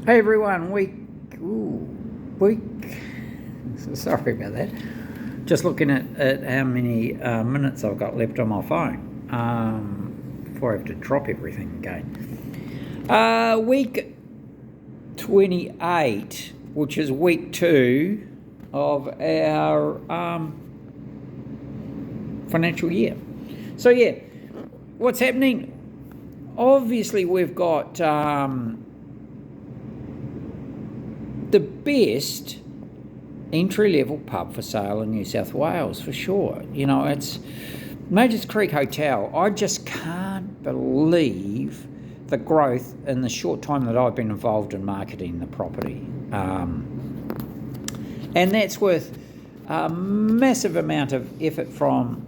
Hey everyone, week. Sorry about that. Just looking at how many minutes I've got left on my phone before I have to drop everything again. Week 28, which is week 2 of our financial year. So yeah, what's happening? Obviously, we've got the best entry-level pub for sale in New South Wales, for sure. You know, it's Majors Creek Hotel. I just can't believe the growth in the short time that I've been involved in marketing the property. And that's with a massive amount of effort from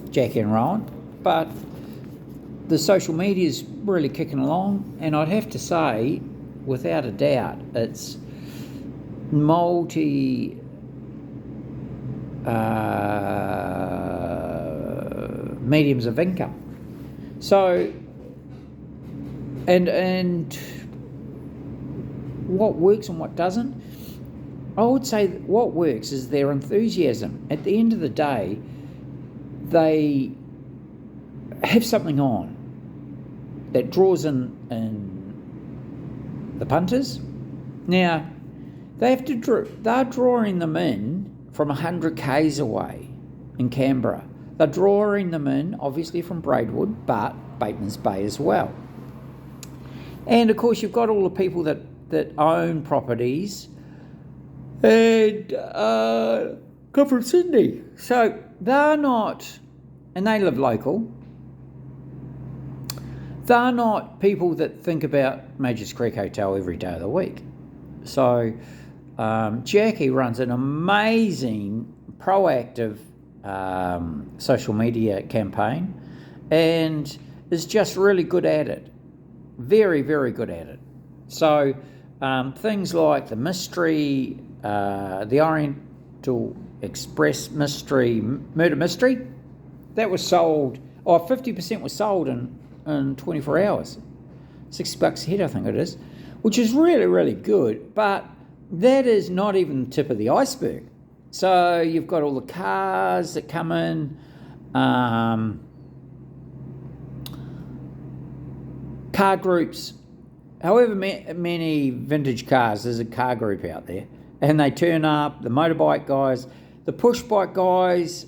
Jackie and Rowan, but the social media is really kicking along, and I'd have to say, without a doubt, it's mediums of income. So, and what works and what doesn't, I would say that what works is their enthusiasm. At the end of the day, they have something on that draws in the punters. Now, they're drawing them in from 100 k's away in Canberra. They're drawing them in, obviously, from Braidwood, but Bateman's Bay as well. And, of course, you've got all the people that own properties and come from Sydney. So they're not, and they live local, they're not people that think about Majors Creek Hotel every day of the week. So Jackie runs an amazing, proactive social media campaign and is just really good at it. Very, very good at it. So things like the mystery, the Oriental Express mystery, murder mystery, that was sold, 50% was sold in 24 hours. $60 a head, I think it is, which is really, really good. But that is not even the tip of the iceberg. So you've got all the cars that come in, car groups, however many vintage cars, there's a car group out there, and they turn up, the motorbike guys, the push bike guys,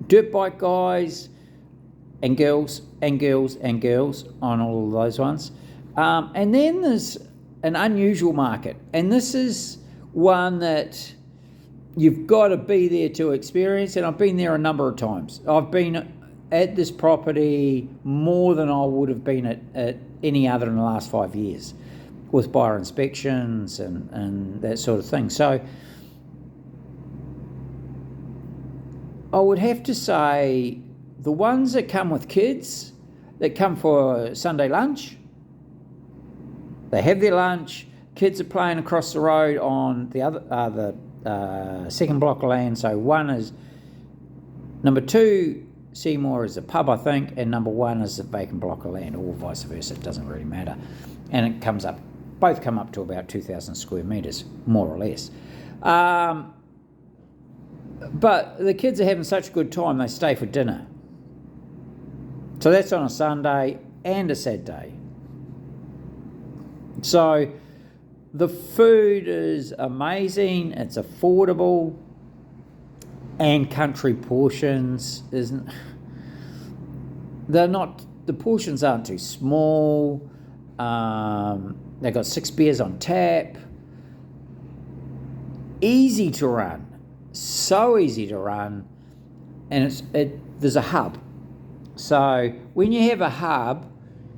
dirt bike guys, and girls on all of those ones. And then there's an unusual market, and this is one that you've got to be there to experience, and I've been there a number of times. I've been at this property more than I would have been at any other in the last 5 years, with buyer inspections and that sort of thing. So I would have to say the ones that come with kids, that come for Sunday lunch, they have their lunch, kids are playing across the road on the other second block of land. So one is, number 2, Seymour is a pub, I think, and number 1 is a vacant block of land, or vice versa, it doesn't really matter. And it comes up, both come up to about 2,000 square metres, more or less. But the kids are having such a good time, they stay for dinner. So that's on a Sunday and a Saturday. So the food is amazing, it's affordable, and country portions the portions aren't too small. They've got 6 beers on tap. Easy to run, so easy to run, and there's a hub. So when you have a hub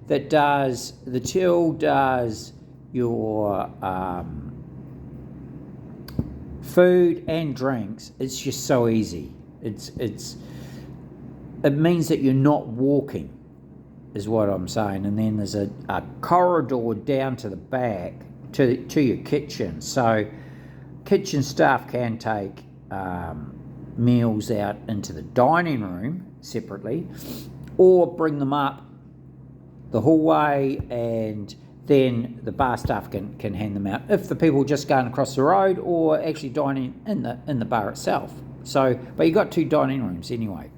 that does, the till does your food and drinks, it's just so easy. It means that you're not walking, is what I'm saying. And then there's a corridor down to the back to your kitchen. So kitchen staff can take meals out into the dining room separately, or bring them up the hallway and then the bar staff can hand them out if the people are just going across the road or actually dining in the bar itself. So, but you've got 2 dining rooms anyway.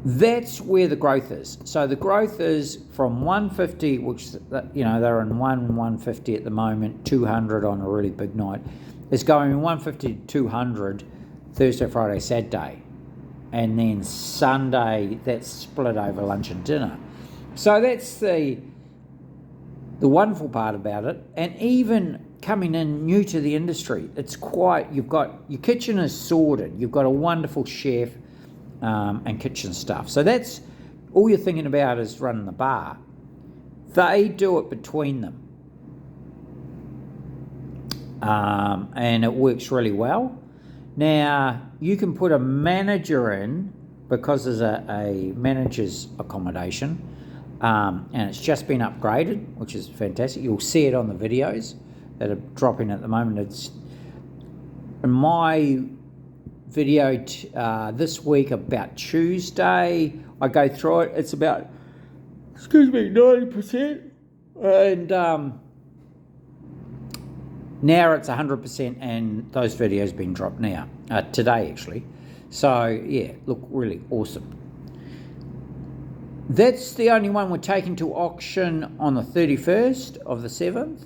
That's where the growth is. So the growth is from 150, which, you know, they're in 150 at the moment, 200 on a really big night. It's going 150 to 200 Thursday, Friday, Saturday. And then Sunday, that's split over lunch and dinner. So that's the wonderful part about it. And even coming in new to the industry, it's quite, you've got, your kitchen is sorted. You've got a wonderful chef, and kitchen stuff. So that's all you're thinking about is running the bar. They do it between them. And it works really well. Now, you can put a manager in because there's a manager's accommodation, and it's just been upgraded, which is fantastic. You'll see it on the videos that are dropping at the moment. It's in my video this week about Tuesday. I go through it. It's about 90%, and now it's 100%, and those videos being dropped now today actually. So yeah, look, really awesome. That's the only one we're taking to auction on the 31st of the 7th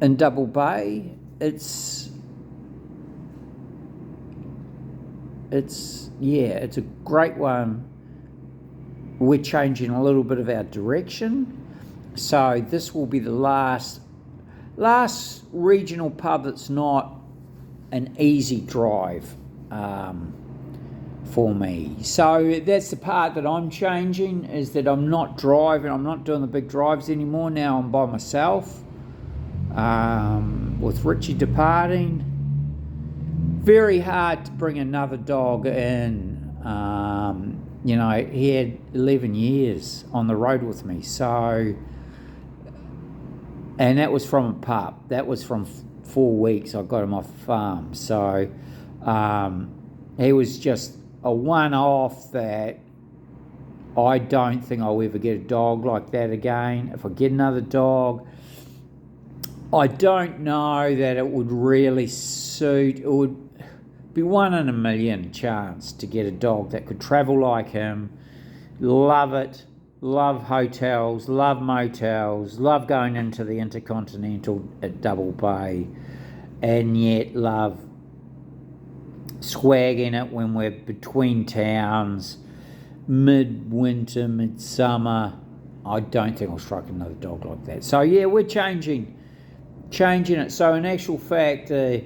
in Double Bay. It's a great one. We're changing a little bit of our direction. So this will be the last regional pub that's not an easy drive for me. So that's the part that I'm changing, is that I'm not driving. I'm not doing the big drives anymore. Now I'm by myself. With Richie departing, very hard to bring another dog in. You know, he had 11 years on the road with me, so, and that was from a pup. That was from 4 weeks. I got him off the farm, so he was just a one-off that I don't think I'll ever get a dog like that again. If I get another dog, I don't know that it would really suit. It would be 1 in a million chance to get a dog that could travel like him, love it, love hotels, love motels, love going into the Intercontinental at Double Bay, and yet love swagging it when we're between towns, midwinter, midsummer. I don't think I'll strike another dog like that. So yeah, we're changing it. So in actual fact, the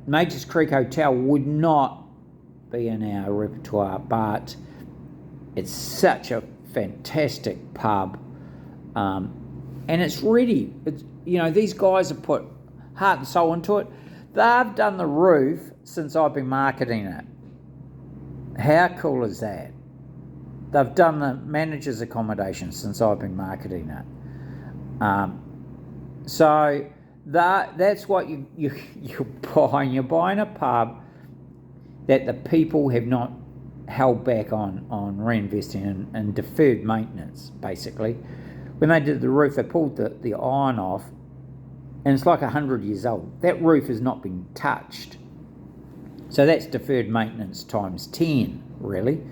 Majors Creek Hotel would not be in our repertoire, but it's such a fantastic pub, and it's ready. You know, these guys have put heart and soul into it. They've done the roof since I've been marketing it. How cool is that? They've done the manager's accommodation since I've been marketing it. So that's what you're buying. You're buying a pub that the people have not held back on reinvesting in deferred maintenance, basically. When they did the roof, they pulled the iron off, and it's like 100 years old. That roof has not been touched. So that's deferred maintenance times 10, really.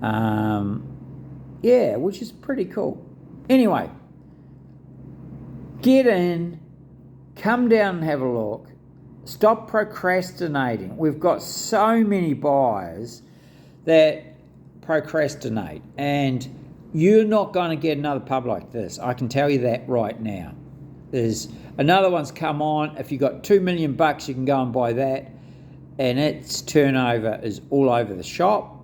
Yeah, which is pretty cool. Anyway, get in, come down and have a look. Stop procrastinating. We've got so many buyers that procrastinate, and you're not going to get another pub like this. I can tell you that right now. There's another one's come on. If you've got $2 million, you can go and buy that, and its turnover is all over the shop.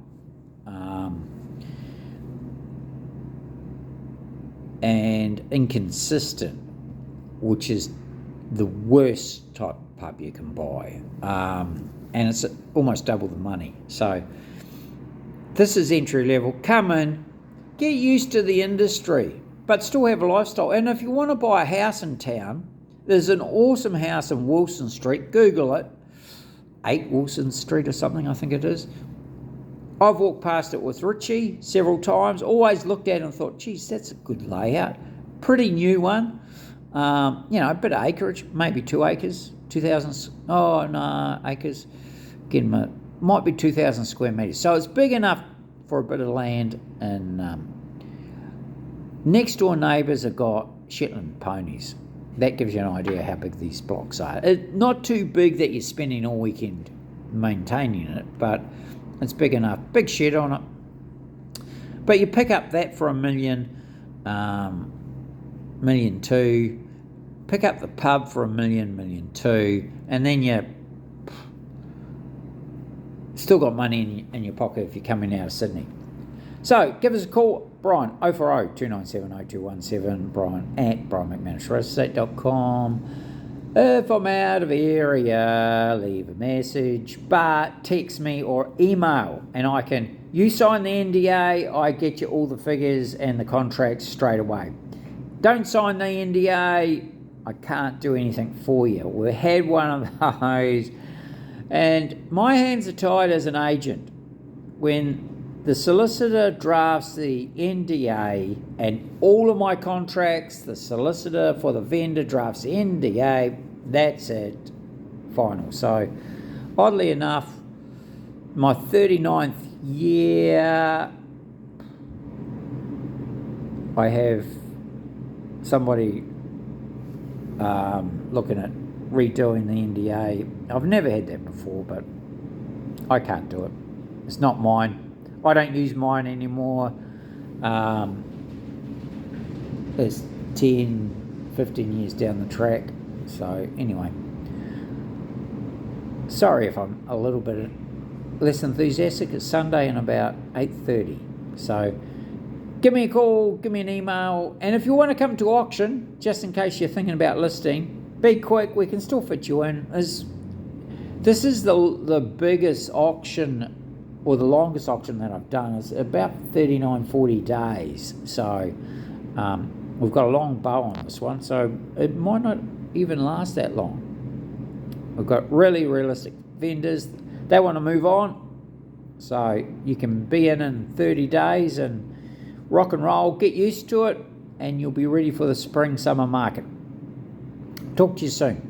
And inconsistent, which is the worst type of pub you can buy, and it's almost double the money. So this is entry level. Come in, get used to the industry, but still have a lifestyle. And if you want to buy a house in town, there's an awesome house in Wilson Street. Google it, 8 Wilson Street or something, I think it is. I've walked past it with Richie several times, always looked at it and thought, geez, that's a good layout. Pretty new one. A bit of acreage, maybe 2 acres, 2,000, acres. Again, might be 2,000 square metres. So it's big enough for a bit of land. And next door neighbours have got Shetland ponies. That gives you an idea how big these blocks are. Not too big that you're spending all weekend maintaining it, but it's big enough. Big shed on it. But you pick up that for $1 million, $1.2 million. Pick up the pub for $1 million, $1.2 million, and then you still got money in your pocket if you're coming out of Sydney. So give us a call, Brian, 040-297-0217, Brian at brianmcmanusrealestate.com. If I'm out of area, leave a message, but text me or email, and you sign the NDA, I get you all the figures and the contracts straight away. Don't sign the NDA, I can't do anything for you. We had one of those, and my hands are tied as an agent. When the solicitor drafts the NDA and all of my contracts, the solicitor for the vendor drafts the NDA, that's it, final. So, oddly enough, my 39th year, I have somebody looking at redoing the NDA. I've never had that before, but I can't do it. It's not mine. I don't use mine anymore. It's 10, 15 years down the track. So anyway, sorry if I'm a little bit less enthusiastic. It's Sunday and about 8:30. So give me a call, give me an email, and if you want to come to auction, just in case you're thinking about listing, be quick, we can still fit you in. This is the biggest auction, or the longest auction that I've done. Is about 39, 40 days. So we've got a long bow on this one, so it might not even last that long. We've got really realistic vendors. They want to move on, so you can be in 30 days and rock and roll, get used to it, and you'll be ready for the spring, summer market. Talk to you soon.